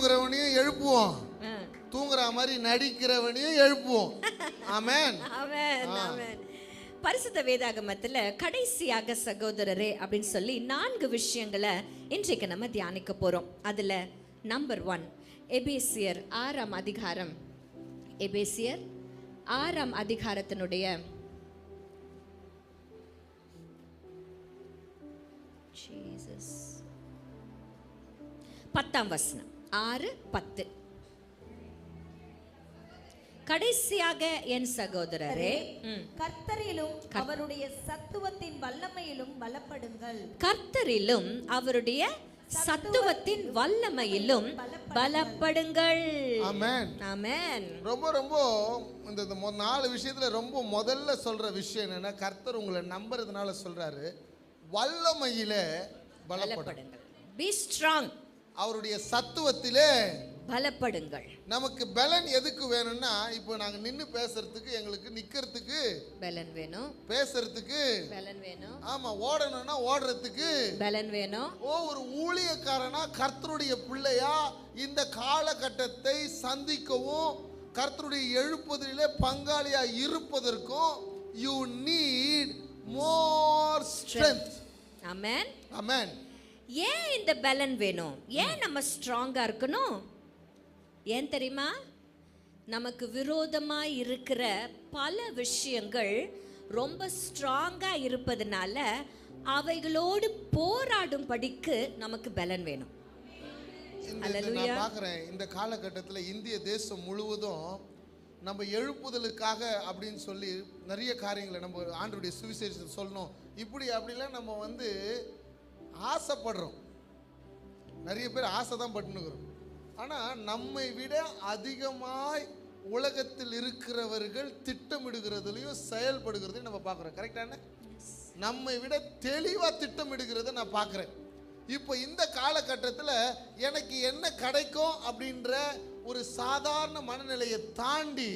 தூங்குறவனையும் எழுப்புவோம், தூங்குற மாதிரி நடிக்கிறவனையும் எழுப்புவோம். ஆமென் ஆமென் ஆமென். பரிசுத்த வேதாகமத்துல கடைசியாக சகோதரரே அப்படின்னு சொல்லி 4 விஷயங்களை இன்றைக்கு நம்ம தியானிக்க போறோம். அதுல நம்பர் 1 எபேசியர் 6ஆம் அதிகாரம். எபேசியர் 6ஆம் அதிகாரத்தினுடைய 10ஆம் வசனம். 6:10. கடைசியாக என் சகோதரரே, கர்த்தரிலும் அவருடைய சத்துவத்தின் வல்லமையிலும் பலப்படுங்கள். கர்த்தரிலும் அவருடைய சத்துவத்தின் வல்லமையிலும் பலப்படுங்கள். ஆமென் ஆமென். ரொம்ப ரொம்ப இந்த 4 விஷயத்துல ரொம்ப முதல்ல சொல்ற விஷயம் என்னன்னா, கர்த்தர் உங்களை நம்புறதுனால சொல்றாரு, வல்லமையிலே பலப்படுங்கள். Be strong. அவருடைய சத்துவத்திலே பலப்படுங்கள். நமக்கு பலன் எதுக்கு வேணும்னா, இப்போ நாங்க நின்னு பேசுறதுக்கு, எங்களுக்கு நிக்கிறதுக்கு பலன் வேணும், பேசுறதுக்கு பலன் வேணும், ஆமா, ஓடணும்னா ஓடுறதுக்கு பலன் வேணும். ஒரு ஊழியக்காரனா, கர்த்தருடைய பிள்ளையா இந்த காலகட்டத்தை சந்திக்கவும் கர்த்தருடைய எழுப்புதலிலே பங்காளியா இருப்பதற்கும் you need more strength. ஆமென் ஆமென். ஏன் இந்த பலன் வேணும்? ஏன் நம்ம ஸ்ட்ராங்கா இருக்கணும்? ஏன் தெரியுமா? நமக்கு விரோதமாய் இருக்கிற பல விஷயங்கள் ரொம்ப ஸ்ட்ராங்கா இருப்பதனால அவைகளோடு போராடும் படிக்கு நமக்கு பலன் வேணும். நான் பார்க்குறேன் இந்த காலகட்டத்தில் இந்திய தேசம் முழுவதும் நம்ம எழுப்புதலுக்காக அப்படின்னு சொல்லி நிறைய காரியங்களை நம்ம ஆண்டவருடைய சுவிசேஷத்தை சொல்லணும், இப்படி அப்படிலாம் நம்ம ஆசைப்படுறோம். நிறைய பேர் ஆசை தான் பட்டுனுக்கிறோம். ஆனால் நம்மை விட அதிகமாய் உலகத்தில் இருக்கிறவர்கள் திட்டமிடுகிறதுலையும் செயல்படுகிறதையும் நம்ம பார்க்குறோம். கரெக்டான? நம்மை விட தெளிவாக திட்டமிடுகிறத நான் பார்க்குறேன். இப்போ இந்த காலகட்டத்தில் எனக்கு என்ன கிடைக்கும் அப்படின்ற ஒரு சாதாரண மனநிலையை தாண்டி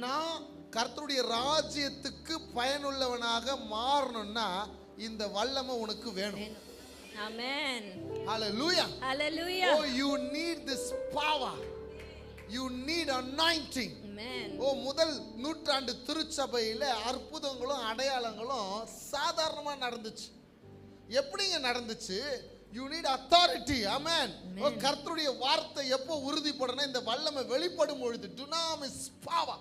நான் கர்த்தருடைய ராஜ்யத்துக்கு பயனுள்ளவனாக மாறணும்னா இந்த வல்லமை உனக்கு வேணும். Amen. Hallelujah. Hallelujah. Oh, you need this power. You need anointing. Amen. முதல் நூற்றாண்டு திருச்சபையில் அற்புதங்களும் அடையாளங்களும் சாதாரணமா நடந்துச்சு. எப்படிங்க நடந்துச்சு? You need authority. Amen. கர்த்தருடைய வார்த்தை எப்போ உறுதிப்படணும்? இந்த வல்லமை வெளிப்படும் பொழுது. dunamis power.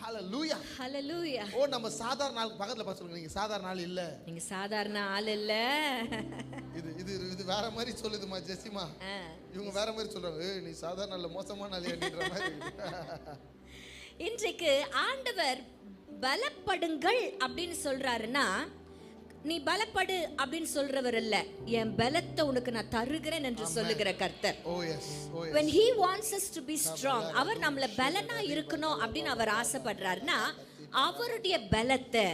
Hallelujah. Hallelujah. நம்ம சாதாரண ஆள் பக்கத்துல பார்த்து சொல்லுங்க, நீங்க சாதாரண ஆள் இல்ல. நீங்க சாதாரண ஆள் இல்ல. இது வேற மாதிரி சொல்லுதுமா ஜெசிமா. இவங்க வேற மாதிரி சொல்றாங்க, நீ சாதாரண ஆள், மோசமான ஆள் அப்படின்ற மாதிரி. இன்றைக்கு ஆண்டவர் பலப்படுங்கள் அப்படின்னு சொல்றாருன்னா, நீ பலப்படு அப்படின்னு சொல்றவர் இல்ல, என் பலத்தை உனக்கு நான் தருகிறேன் என்று சொல்லுகிற கர்த்தர். When he wants us to be strong, அவர் நம்மள பலனா இருக்கணும் அப்படின்னு அவர் ஆசைப்படுறாருன்னா, அவருடைய பலத்தை,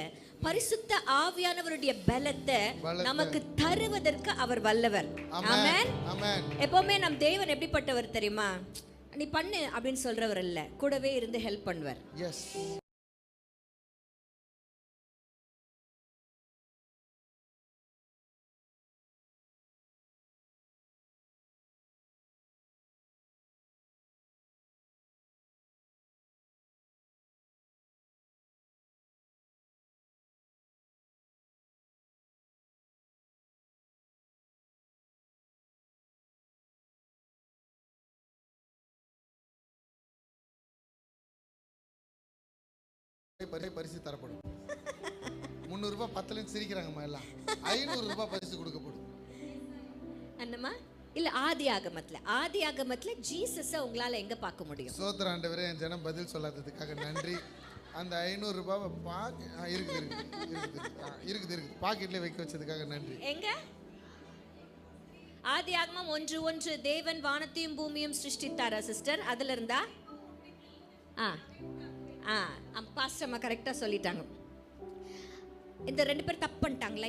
பரிசுத்த ஆவியானவருடைய பலத்தை நமக்கு தருவதற்கு அவர் வல்லவர். ஆமென். எப்பவுமே நம் தேவன் எப்படிப்பட்டவர் தெரியுமா? நீ பண்ணு அப்படின்னு சொல்றவர் இல்ல, கூடவே இருந்து ஹெல்ப் பண்ணுவார். பரிசு தரப்படும். 300 ரூபாய் பத்தலன்னு சிரிக்கிறாங்கம்மா எல்லாம். 500 ரூபாய் பரிசு கொடுக்கப்படும். அண்ணமா இல்ல, ஆதியாகமத்துல ஜீசஸை உங்களால எங்க பார்க்க முடியும்? ஸ்தோத்திரம் ஆண்டவரே, என் ஜனம் பதில் சொல்லாததுக்காக நன்றி. அந்த 500 ரூபாய் இருக்குது பாக்கெட்ல வைக்க வச்சதுக்காக நன்றி. எங்க? ஆதியாகமம் 1:1 தேவன் வானத்தையும் பூமியும் சிருஷ்டித்தாரா சிஸ்டர்? அதுல இருந்தா பாஸ்டர் அம்மா கரெக்டா சொல்லிட்டாங்க. இந்த 2 பேர் தப்பு பண்ணிட்டாங்களா?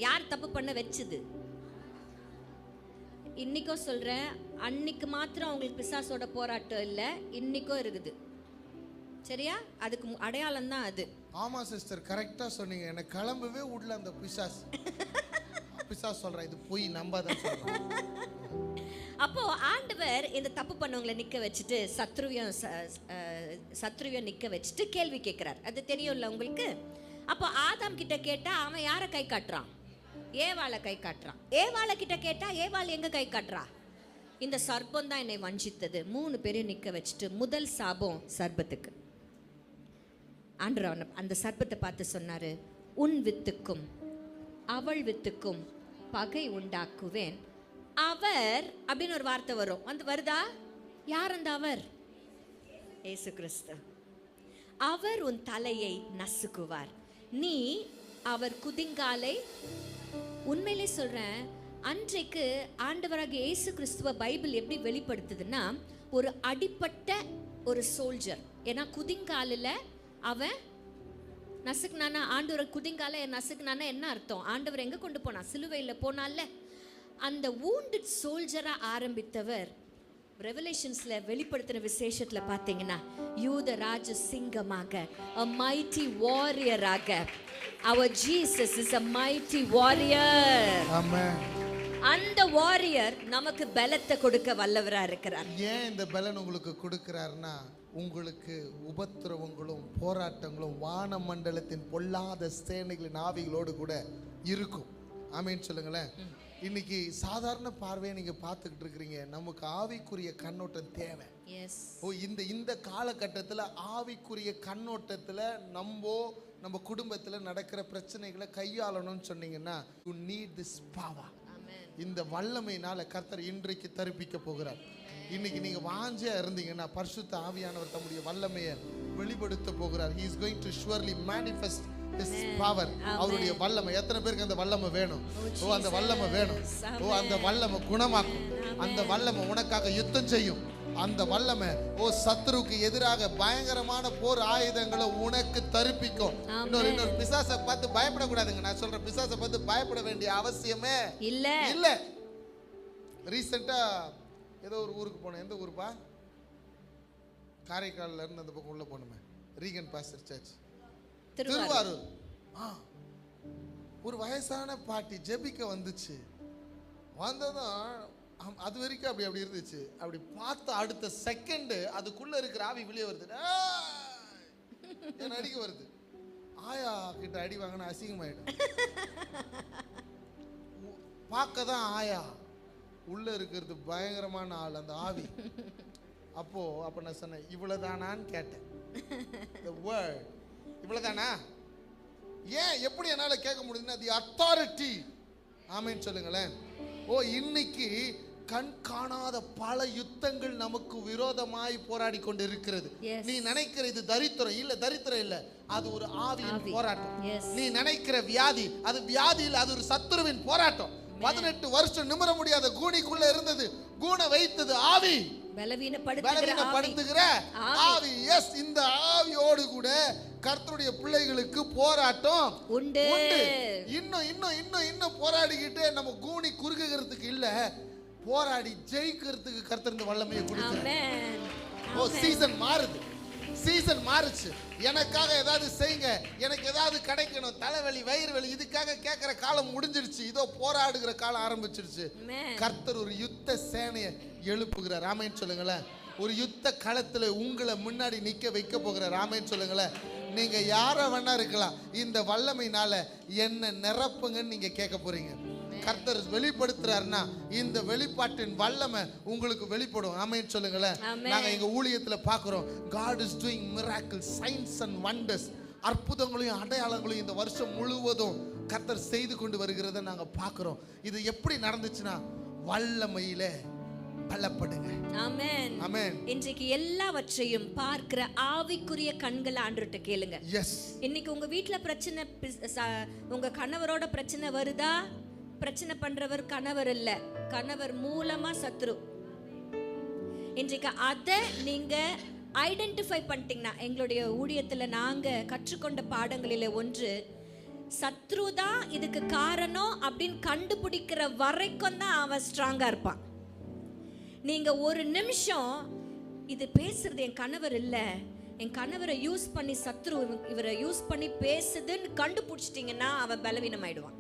யார் தப்பு பண்ண வச்சது? இன்னைக்கும் சொல்றேன், அன்னைக்கு மாத்திரம் அவங்களுக்கு பிசாசோட போராட்டம் இல்லை, இன்னைக்கும் இருக்குது. சரியா? அதுக்கு அடையாளம் தான் அது. ஆமா சிஸ்டர், கரெக்டா சொன்னீங்க. எனக்கு கிளம்பவே விடல அந்த பிசாசு சொல்றான் இது போய் நம்பாத சொல்றான். அப்போ ஆண்டவர் இந்த தப்பு பண்ணவங்களை நிக்க வச்சுட்டு சத்ருவியம் நிக்க வச்சுட்டு கேள்வி கேட்கிறார். அது தெரியும்ல உங்களுக்கு. அப்போ ஆதாம் கிட்ட கேட்டா அவன் யாரை கை காட்டுறான்? ஏவாளை கை காட்டுறான். ஏவாளை கிட்ட கேட்டா ஏவாள் எங்க கை காட்டுறா? இந்த சர்ப்பம் தான் என்னை வஞ்சித்தது. 3 பேரையும் நிக்க வச்சுட்டு முதல் சாபம் சர்ப்பத்துக்கு. ஆண்டவர் அந்த சர்ப்பத்தை பார்த்து சொன்னாரு, உன் வித்துக்கும் அவள் வித்துக்கும் பகை உண்டாக்குவேன். அவர் அப்படின்னு ஒரு வார்த்தை வரும். வந்து வருதா? யார் அந்த அவர்? இயேசு கிறிஸ்து. அவர் உன் தலையை நசுக்குவார், நீ அவர் குதிங்காலை. உண்மையிலே சொல்றேன், அன்றைக்கு ஆண்டவராக இயேசு கிறிஸ்துவ பைபிள் எப்படி வெளிப்படுத்துதுன்னா, ஒரு அடிப்பட்ட ஒரு சோல்ஜர். ஏன்னா குதிங்காலில் அவன் நசுக்குனானா, ஆண்டவர் குதிங்கால நசுக்குனானா என்ன அர்த்தம்? ஆண்டவர் எங்க கொண்டு போனா? சிலுவையில் போனால. அந்த wounded சோல்ஜரா ஆரம்பித்தவர் ரெவலேஷன்ஸ்ல வெளிப்படுத்தின விசேஷத்துல பாத்தீங்கன்னா, யூத ராஜ சிங்கமாக, a mighty warrior-ஆக. Our Jesus is a mighty warrior. ஆமென். அந்த வாரியர் நமக்கு பலத்தை கொடுக்க வல்லவரா இருக்கிறார். ஏன் இந்த பலன் உங்களுக்கு கொடுக்கிறாருன்னா, உங்களுக்கு உபத்திரவங்களும் போராட்டங்களும் வான மண்டலத்தின் பொல்லாத சேனைகளின் ஆவிகளோடு கூட இருக்கும். ஆமேன்னு சொல்லுங்களேன். இன்னைக்கு சாதாரண பார்வையை நீங்க பார்த்துக்கிட்டு இருக்கிறீங்க. நமக்கு ஆவிக்குரிய கண்ணோட்டம் தேவை. இந்த காலகட்டத்தில் ஆவிக்குரிய கண்ணோட்டத்தில் நம்ம குடும்பத்தில் நடக்கிற பிரச்சனைகளை கையாளணும்னு சொன்னீங்கன்னா, you need this power. இந்த வல்லமையினால கர்த்தர் இன்றைக்கு தரிப்பிக்க போகிறார். இன்னைக்கு நீங்க வாஞ்சியா இருந்தீங்கன்னா, பரிசுத்த ஆவியானவர் தம்முடைய வல்லமையை வெளிப்படுத்த போகிறார். he is going to surely manifest his power. அவருடைய வல்லமை. எத்தனை பேருக்கு அந்த வல்லமை வேணும்? அந்த வல்லமை வேணும். அந்த வல்லமை குணமாக்கும். அந்த வல்லமை உனக்காக யுத்தம் செய்யும். அந்த வல்லமை சத்துருவுக்கு எதிராக பயங்கரமான போர் ஆயுதங்களை உனக்கு தரிப்பிக்கும். இன்னொரு பிசாசை பார்த்து பயப்படக்கூடாதுங்க. நான் சொல்றேன், பிசாசை பார்த்து பயப்பட வேண்டிய அவசியமே இல்ல. ரீசெண்டா ஏதோ ஒரு ஊருக்கு போனேன். எந்த ஊருப்பா? காரைக்கால்ல இருந்து அந்த பக்கம் உள்ள போனோமே, ரீகன் பாஸ்டர் சர்ச், திருவாரூர். ஒரு வயசான பாட்டி ஜெபிக்க வந்துச்சு. வந்ததும் அது வரைக்கும் அப்படி இருந்துச்சு. அப்படி பார்த்த அடுத்த செகண்ட் அதுக்குள்ள இருக்கிற ஆவி வெளியே வருது. என்ன அடிக்க வருது. ஆயா கிட்ட அடி வாங்கினா அசிங்கமாயிடும். பார்க்க தான் ஆயா, உள்ள இருக்கிறது பயங்கரமான ஆள் அந்த ஆவி. அப்ப நான் சொன்னேன், இவ்வளவுதானான்னு கேட்டேன். இவ்வளவுதானா? ஏன் எப்படி என்னால கேட்க முடியுதுன்னா, தி அத்தாரிட்டி. ஆமேன்னு சொல்லுங்களேன். இன்னைக்கு கண் காணாத பல யுத்தங்கள் நமக்கு விரோதமாய் போராடி கொண்டு இருக்கிறது. நீ நினைக்கிற இது தரித்திரம் இல்ல, தரித்திரம் இல்ல, அது ஒரு ஆவியின் போராட்டம். நீ நினைக்கிற வியாதி, அது வியாதி இல்ல, அது ஒரு சத்துருவின் போராட்டம். 18 வருஷம் நிமிர முடியாத கூனிக்குள்ள இருந்தது, கூண வைத்தது ஆவி, பலவீனப்படுத்துகிற ஆவி. எஸ், இந்த ஆவியோடு கூட கர்த்தருடைய பிள்ளைகளுக்கு போராட்டம் உண்டு. இன்னும் போராடிக்கிட்டு நம்ம கூனி குறுகுகிறதுக்கு இல்ல, போராடி ஜெயிக்கிறதுக்கு கர்த்தர் இந்த வல்லமையை கொடுக்கிறார். சீசன் மாறுது, சீசன் மாறுச்சு. எனக்காக ஏதாவது செய்யுங்க, எனக்கு ஏதாவது கிடைக்கணும், தலைவலி வயிறு வலி, இதுக்காக கேட்கிற காலம் முடிஞ்சிருச்சு. இதோ போராடுகிற காலம் ஆரம்பிச்சிருச்சு. கர்த்தர் ஒரு யுத்த சேனையை எழுப்புகிறார். ஆமென் சொல்லுங்களேன். ஒரு யுத்த களத்துல உங்களை முன்னாடி நிக்க வைக்க போகிறார். ஆமென் சொல்லுங்களேன். நீங்க யார வேணா இருக்கலாம், இந்த வல்லமையினால என்ன நிரப்புங்கன்னு நீங்க கேட்க போறீங்க. கர்த்தர் வெளிப்படுத்துறாருன்னா இந்த வெளிப்பாட்டின் வல்லமை உங்களுக்கு வெளிப்படும். ஆமென் சொல்லுங்களேன். நாங்க எங்க ஊழியத்துல பாக்குறோம், God is doing miracles, signs and wonders. அற்புதங்களையும் அடையாளங்களையும் இந்த வருஷம் முழுவதும் கர்த்தர் செய்து கொண்டு வருகிறத நாங்க பாக்குறோம். இது எப்படி நடந்துச்சுன்னா, வல்லமையில பலப்படுங்க. ஆமென், ஆமென். இன்றைக்கு எல்லாவற்றையும் பார்க்கிற ஆவிக்குரிய கண்களை ஆண்டவர்ட்ட கேளுங்க. எஸ். இன்னைக்கு உங்க வீட்ல பிரச்சனை, உங்க கணவரோட பிரச்சனை வருதா? பிரச்சனை பண்றவர் கணவர் இல்ல, கணவர் மூலமா சத்ரு. இன்றைக்கு அதை நீங்க ஐடென்டிஃபை பண்ணிட்டீங்கன்னா, எங்களுடைய ஊழியத்துல நாங்க கற்றுக்கொண்ட பாடங்களில ஒன்று, சத்ரு தான் இதுக்கு காரணம் அப்படின்னு கண்டுபிடிக்கிற வரைக்கும் தான் அவன் ஸ்ட்ராங்கா இருப்பான். நீங்க ஒரு நிமிஷம் இது பேசுறது என் கணவர் இல்ல, என் கணவரை யூஸ் பண்ணி சத்ரு இவரை யூஸ் பண்ணி பேசுதுன்னு கண்டுபிடிச்சிட்டீங்கன்னா அவன் பலவீனம் ஆயிடுவான்.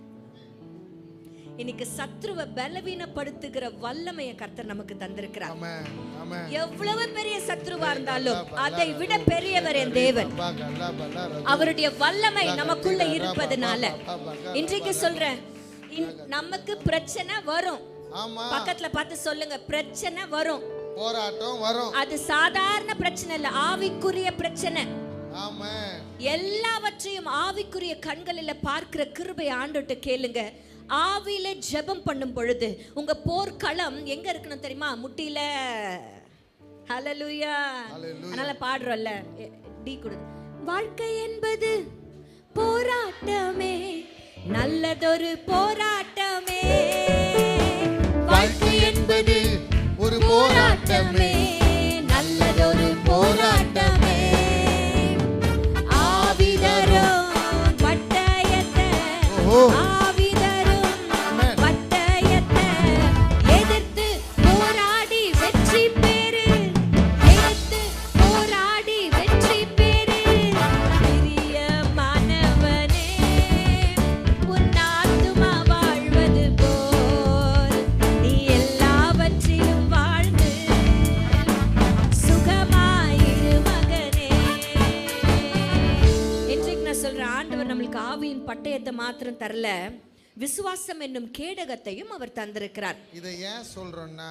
இன்னைக்கு சத்ருவை பலவீனப்படுத்துகிற வல்லமையை கர்த்தர் நமக்கு தந்திருக்கிறார். ஆமென் ஆமென். எவ்வளவு பெரிய சத்ருவா இருந்தாலும் அதை விட பெரியவர் என் தேவன். அவருடைய வல்லமை நமக்குள்ள இருப்பதனால இன்றைக்கு சொல்றேன், நமக்கு பிரச்சனை வரும். ஆமா, பக்கத்துல பார்த்து சொல்லுங்க, பிரச்சனை வரும். போராட்டம் வரும். அது சாதாரண பிரச்சனை இல்ல, ஆவிக்குரிய பிரச்சனை. ஆமென். எல்லாவற்றையும் ஆவிக்குரிய கண்களில் பார்க்கிற கிருபை ஆண்டவர்ட்ட கேளுங்க. ஆவியில ஜெபம் பண்ணும் பொழுது உங்க போர்க்களம் எங்க இருக்கணும் தெரியுமா? முட்டியில. ஹல்லேலூயா. அதனால பாடுறோம்ல, டி கொடு. வாழ்க்கை என்பது போராட்டமே, நல்லதொரு போராட்டமே. வாழ்க்கை என்பது ஒரு போராட்டமே, நல்லதொரு போராட்டமே. ஆவிதரும் பட்டயத்தை, ஆவிதரும் பட்டயத்தை எதிர்த்து போராடி வெற்றி பெறு, எதிர்த்து போராடி வெற்றி பெறு. பிரியமானவனே, உன் ஆத்துமா வாழ்வது போல் நீ எல்லாவற்றிலும் வாழ்ந்து சுகமாயிரு மகனே. இன்றைக்கு நான் சொல்றேன், ஆண்டவர் நம்மளுக்கு ஆவியின் பட்டயத்தை மாத்திரம் தரல, விசுவாசம் என்னும் கேடகத்தையும் அவர் தந்திருக்கிறார். இதை ஏன் சொல்றோம்னா,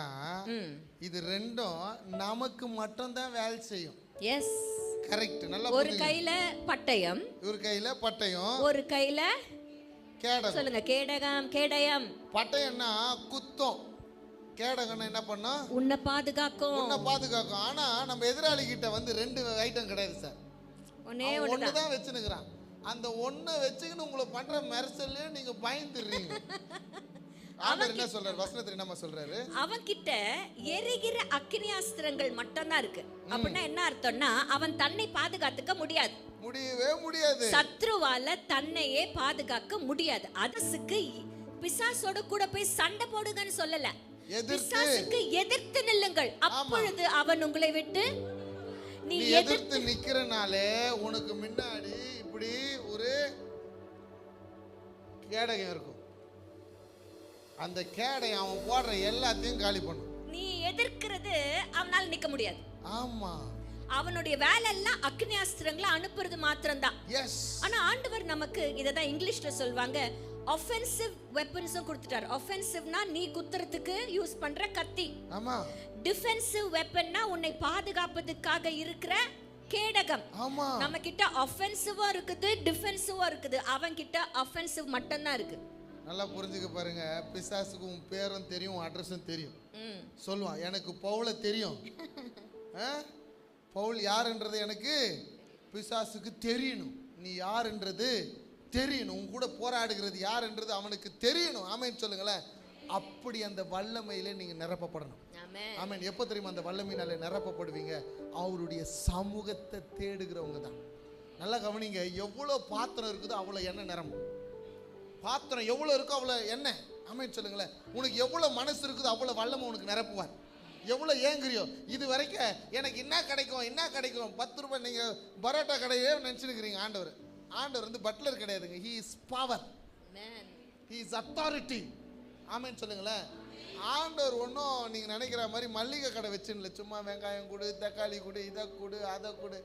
இது ரெண்டும் நமக்கு மட்டும் தான் வேலை செய்யும். Yes, correct. நல்லா ஒரு கையில பட்டயம், ஒரு கையில பட்டயம், ஒரு கையில கேடகம். சொல்லுங்க, கேடகம். கேடயம் பட்டயம்னா குத்தம், கேடகம்னா என்ன பண்ணும்? உன்னை பாதுகாக்கும். உன்னை பாதுகாக்கும். ஆனா நம்ம எதிராளி கிட்ட வந்து ரெண்டு ஐட்டம் கிடையாது சார். ஒன்னே ஒன்னு ஒண்ணுதான். தான் வச்சுனுக்குறான். அந்த ஒண்ணை வச்சுக்கின்னு உங்களை பண்ற மெர்சல்லே நீங்க பயந்துடுறீங்க. ஆண்டவர் என்ன சொல்றாரு? வசனத்துல என்னமா சொல்றாரு? அவன் கிட்ட எரிகிற அக்கினியாஸ்திரங்கள் மட்டும் தான் இருக்கு. அப்படின்னா என்ன அர்த்தம்னா, அவன் தன்னை பாதுகாத்துக்க முடியாது. முடியவே முடியாது. சத்ருவால தன்னையே பாதுகாக்க முடியாது. அதற்கு பிசாசோட கூட போய் சண்டை போடுங்கன்னு சொல்லல, பிசாசுக்கு எதிர்த்து நில்லுங்கள், அப்பொழுது அவன் உங்களை விட்டு. நீ எதிர்த்து நிக்கிறனாலே உனக்கு முன்னாடி இப்படி ஒரு கேடகம் இருக்கும். அந்த கேடகம் அவன் போடுற எல்லாத்தையும் காலி பண்ணும். நீ எதிர்க்கிறது அவனால நிக்க முடியாது. ஆமா, அவனுடைய வேலை எல்லாம் அக்னியாஸ்திரங்களை அனுப்புறது மாத்திரம்தான். எஸ். ஆனா ஆண்டவர் நமக்கு இததான் இங்கிலீஷ்ல சொல்வாங்க, offensive weaponsம் கொடுத்துட்டார். offensiveனா நீ குத்துறதுக்கு யூஸ் பண்ற கத்தி. ஆமா. defensive weaponனா உன்னை பாதுகாப்பதற்காக இருக்கிற கேடகம். ஆமா. நம்ம கிட்ட offensive-ஆ இருக்குது, defensive-ஆ இருக்குது. அவன் கிட்ட offensive மட்டும் தான் இருக்கு. நல்லா புரிஞ்சுக்க பாருங்க. பிசாசுக்கு உன் பேரும் தெரியும், உன் அட்ரஸும் தெரியும். சொல்லுவான், எனக்கு பவுல தெரியும். பவுல் யாருன்றது எனக்கு பிசாசுக்கு தெரியணும். நீ யாருன்றது தெரியணும். உன் கூட போராடுகிறது யாருன்றது அவனுக்கு தெரியணும். ஆமென் சொல்லுங்களேன். அப்படி அந்த வல்லமையில நீங்க நிரப்பப்படணும். ஆமென். எப்போ தெரியுமா அந்த வல்லமையினால நிரப்பப்படுவீங்க? அவருடைய சமூகத்தை தேடுகிறவங்க தான். நல்லா கவனிங்க. எவ்வளோ பாத்திரம் இருக்குதோ அவ்வளோ எண்ணெய் நிரம்பும். பாத்திரம் எவ்வளோ இருக்கோ அவ்வளோ எண்ணெய். ஆமென் சொல்லுங்களேன். உனக்கு எவ்வளோ மனசு இருக்குதோ அவ்வளோ வல்லமை உனக்கு நிரப்புவார். எவ்வளோ ஏங்குறியோ, இது வரைக்கும் எனக்கு என்ன கிடைக்கும் என்ன கிடைக்கும், 10 ரூபாய் நீங்கள் பரோட்டா கடையே நினச்சிருக்கிறீங்க. ஆண்டவர் வந்து பட்லர் கிடையாதுங்க. He is power, he is authority. Amen சொல்லுங்களேன். ஆண்டவர் ஒன்றும் நீங்கள் நினைக்கிற மாதிரி மல்லிகை கடை வச்சுன்னு சும்மா வெங்காயம் கொடு, தக்காளி கொடு, இதை கொடு, அதை கொடு.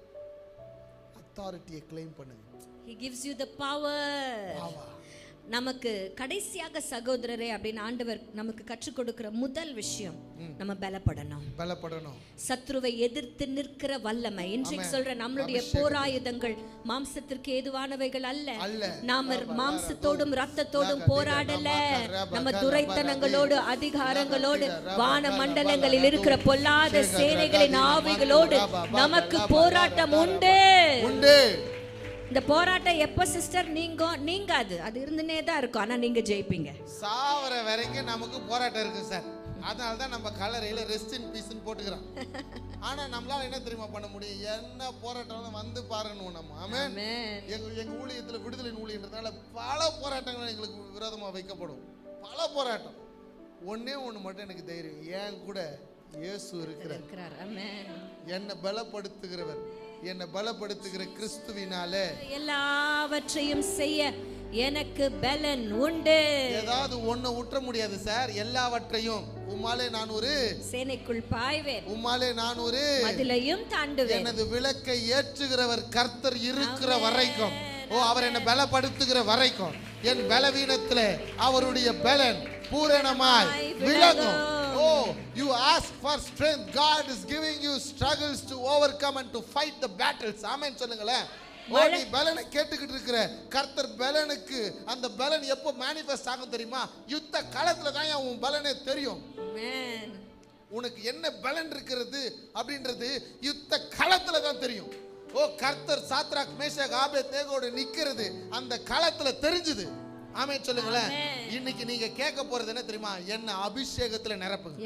அத்தாரிட்டியை கிளைம் பண்ணுங்க. He gives you the power. நமக்கு கடைசியாக சகோதரரே அப்படின்னு ஆண்டவர் நமக்கு கற்றுக் கொடுக்கிற முதல் விஷயம், நம்ம பலப்படணும். சத்ருவை எதிர்த்து நிற்கிற வல்லமை. இன்றைக்கு சொல்ற நம்மளுடைய போராயுதங்கள் மாம்சத்திற்கு ஏதுவானவைகள் அல்ல. நாம மாம்சத்தோடும் ரத்தத்தோடும் போராடல. நம்ம துரைத்தனங்களோடு, அதிகாரங்களோடு, வான மண்டலங்களில் இருக்கிற பொல்லாத சேனைகளின் ஆவிகளோடு நமக்கு போராட்டம் உண்டு. இந்த போராட்டம் எப்ப சிஸ்டர் நீங்காது, அது இருந்துனே தான் இருக்கும். ஆனா நீங்க ஜெயிப்பீங்க. சாவர வரைக்கும் நமக்கு போராட்டம் இருக்கு சார். அதனால தான் நம்ம கலரையில ரெஸ்ட் இன் பீஸ்னு போட்டுக்கிறோம். ஆனா நம்மளால என்ன தெரியுமா பண்ண முடியும்? என்ன போராட்டம் வந்து பாருங்க நம்ம. ஆமென். எங்க ஊழியத்துல விடுதலை ஊழியன்றதால பல போராட்டங்கள் எங்களுக்கு விரோதமா வைக்கப்படும். பல போராட்டம். ஒண்ணே ஒண்ணு மட்டும் எனக்கு தைரியம், ஏன் கூட இயேசு இருக்கிறார். ஆமென். என்னை பலப்படுத்துகிறவர், என்னை பலப்படுத்துகிற கிறிஸ்துவினாலே எல்லாவற்றையும் செய்ய எனக்கு பலன் உண்டு. ஏதாவது ஒண்ணு விட்டுற முடியாது சார். எல்லாவற்றையும் உம்மாலே நான் ஒரு சேனைக்குள் பாய்வேன், உம்மாலே நான் ஒரு மதிலையும் தாண்டுவேன். எனது விளக்கை ஏற்றுகிறவர் கர்த்தர் இருக்கிற வரைக்கும், அவர் என்னை பலப்படுத்துகிற வரைக்கும் என் பலவீனத்திலே அவருடைய பலன் பூரணமாய் விளங்கும். Oh, you ask for strength. God is giving you struggles to overcome and to fight the battles. ஆமென் சொல்லுங்களேன். நீ பலனை கேட்டுக்கிட்டு இருக்கிற கர்த்தர் பலனுக்கு அந்த பலன் எப்போ மேனிஃபெஸ்ட் ஆகும் தெரியுமா? யுத்த காலத்துல தான் உன் பலனே தெரியும். உனக்கு என்ன பலன் இருக்கிறது அப்படின்றது யுத்த காலத்துல தான் தெரியும். கர்த்தர் சாத்ராக் மேஷாக் ஆபேத்நேகோட நிக்கிறது அந்த காலத்துல தெரிஞ்சது. ஆமென் சொல்லுங்களேன். இன்னைக்கு நீங்க கேட்க போறது என்ன தெரியுமா? என்ன அபிஷேகத்துல நிரப்புங்க.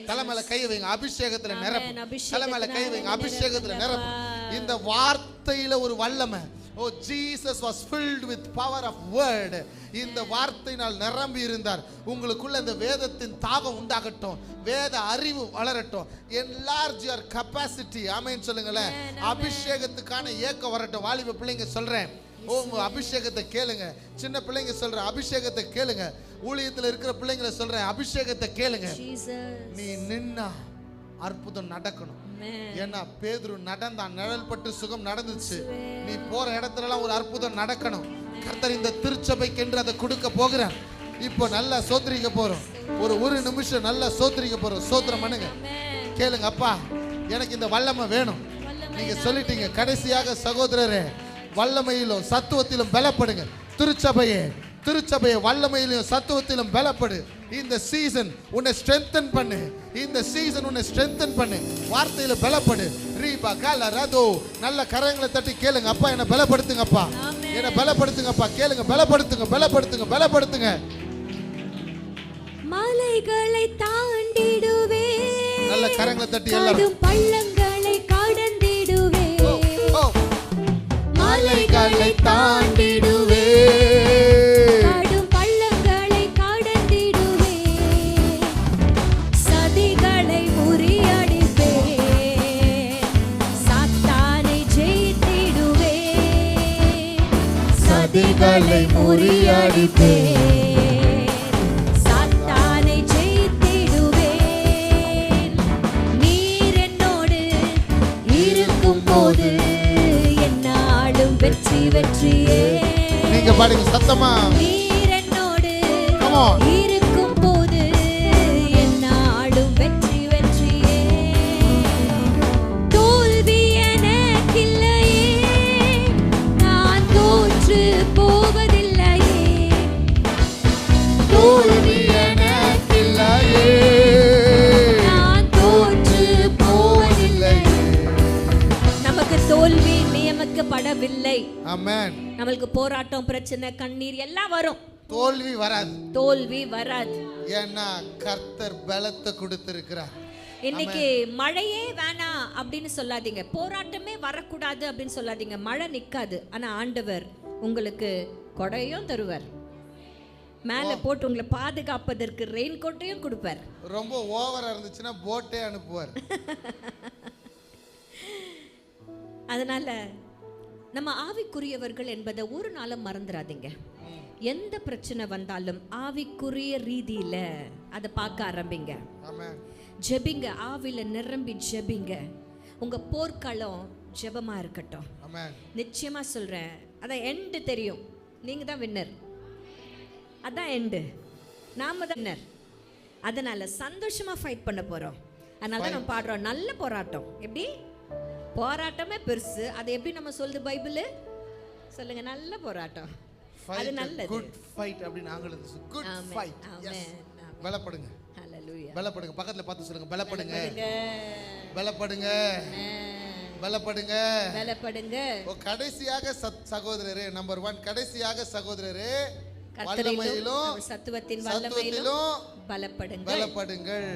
தலைமையில கை வைங்க, அபிஷேகத்துல நிரப்பு. தலைமையில கை வைங்க, அபிஷேகத்துல நிரப்பு. இந்த வார்த்தையில ஒரு வல்லமை. Jesus was filled with power of word. இந்த வார்த்தையினால் நிரம்பி இருந்தார். உங்களுக்குள்ள இந்த வேதத்தின் தாகம் உண்டாகட்டும், வேத அறிவு வளரட்டும். enlarge your capacity. ஆமென் சொல்லுங்களேன். அபிஷேகத்துக்கான ஏக்கம் வரட்டும். வாலிப பிள்ளைங்க சொல்றேன், உங்க அபிஷேகத்தை கேளுங்க. சின்ன பிள்ளைங்க சொல்றேன், அபிஷேகத்தை கேளுங்க. ஊழியத்துல இருக்கிற பிள்ளைங்களை சொல்றேன், அபிஷேகத்தை கேளுங்க. நீ நின்னா அற்புதம் நடக்கணும். ஏன்னா பேதுரு நடந்தான், நிழல் பட்டு சுகம் நடந்துச்சு. நீ போற இடத்துல எல்லாம் ஒரு அற்புதம் நடக்கணும். கர்த்தர் இந்த திருச்சபைக்கு என்று அதை கொடுக்க போகிறார். இப்போ நல்லா சோத்திரிக்க போறோம். ஒரு நிமிஷம் நல்லா சோத்திரிக்க போறோம். சோத்திரம் பண்ணுங்க, கேளுங்க. அப்பா, எனக்கு இந்த வல்லமை வேணும். நீங்க சொல்லிட்டீங்க. கடைசியாக சகோதரரே, வல்லமையிலும் சத்துவத்திலும் பலப்படுங்க. திருச்சபையே வல்லமையிலும் சத்துவத்திலும் பலப்படு. இந்த சீசன் உன்னை ஸ்ட்ரெங்தன் பண்ணு. இந்த சீசன் உன்னை ஸ்ட்ரெங்தன் பண்ணு. வார்த்தையில பலப்படு. ரீபா கால ரதோ. நல்ல கரங்களை தட்டி கேளுங்க. அப்பா, என்னை பலப்படுத்துங்கப்பா, என்னை பலப்படுத்துங்கப்பா. கேளுங்க, பலப்படுத்துங்க. மலைகளை தாண்டிடுவே, நல்ல கரங்களை தட்டி எல்லாரும். பள்ளங்களை கடந்திடுவே, மலைகளை தாண்டிடுவே, கடும் பள்ளங்களை கடந்திடுவே, சதிகளை முறியடிப்பே, சாத்தானை ஜெயித்திடுவே, சதிகளை முறியடிப்பே, சாத்தானை ஜெயித்திடுவே. நீர் என்னோடு இருக்கும் போது வெற்றியே. நீங்க பாடுங்க சத்தமா. நீர் என்னோடு இருக்கும் போது என்னாலும் வெற்றியே. தோல்வி எனக்கில்லையே, நான் தோற்று போவதில்லையே. தோல்வி எனக்கில்லையே, நான் தோற்று போவதில்லையே. நமக்கு தோல்வி நியமிக்கப்படவில்லை. ஆமென். நம்மளுக்கு போராட்டம், பிரச்சனை, கண்ணீர் எல்லாம் வரும். தோல்வி வராது. ஏன்னா கர்த்தர் பலத்தை கொடுத்திருக்கிறார். இன்னைக்கு மழையே வேணாம் அப்படின்னு சொல்லாதீங்க, போராட்டமே வரக்கூடாது அப்படின்னு சொல்லாதீங்க. மழை நிக்காது. ஆனா ஆண்டவர் உங்களுக்கு கொடையும் தருவார், மேல போட்டு உங்களை பாதுகாப்பதற்கு ரெயின் கோட்டையும் கொடுப்பார். ரொம்ப ஓவரா இருந்துச்சுன்னா போட்டே அனுப்புவார். அதனால நம்ம ஆவிக்குரியவர்கள் என்பதை ஒரு நாளும் மறந்துடாதீங்க. எந்த பிரச்சனை வந்தாலும் ஆவிக்குரிய ரீதியில அதை பார்க்க ஆரம்பிங்க. ஜெபிங்க, ஆவில நிரம்பி ஜெபிங்க. உங்க போர்க்களம் ஜெபமா இருக்கட்டும். நிச்சயமா சொல்றேன், அதான் எண்டு தெரியும். நீங்க தான் வின்னர், அதான் எண்டு, நாம தான் வின்னர். அதனால சந்தோஷமா ஃபைட் பண்ண போறோம். அதனால தான் நம்ம பாடுறோம், நல்ல போராட்டம். எப்படி போராட்டமே பெருசு, அது எப்படி நம்ம சொல்லுது பைபிள்? சொல்லுங்க, நல்ல போராட்டம், அது நல்லது. குட் ஃபைட் அப்படின்னு ஆங்கிலத்துல குட் ஃபைட். ஆமென். பலப்படுங்க. ஹalleluya. பலப்படுங்க. பக்கத்துல பார்த்து சொல்லுங்க, பலப்படுங்க. கடைசியாக சகோதரரே, நம்பர் 1, கடைசியாக சகோதரரே, வல்லமையிலும் சத்துவத்தின் வல்லமையிலும் பலப்படுங்கள்.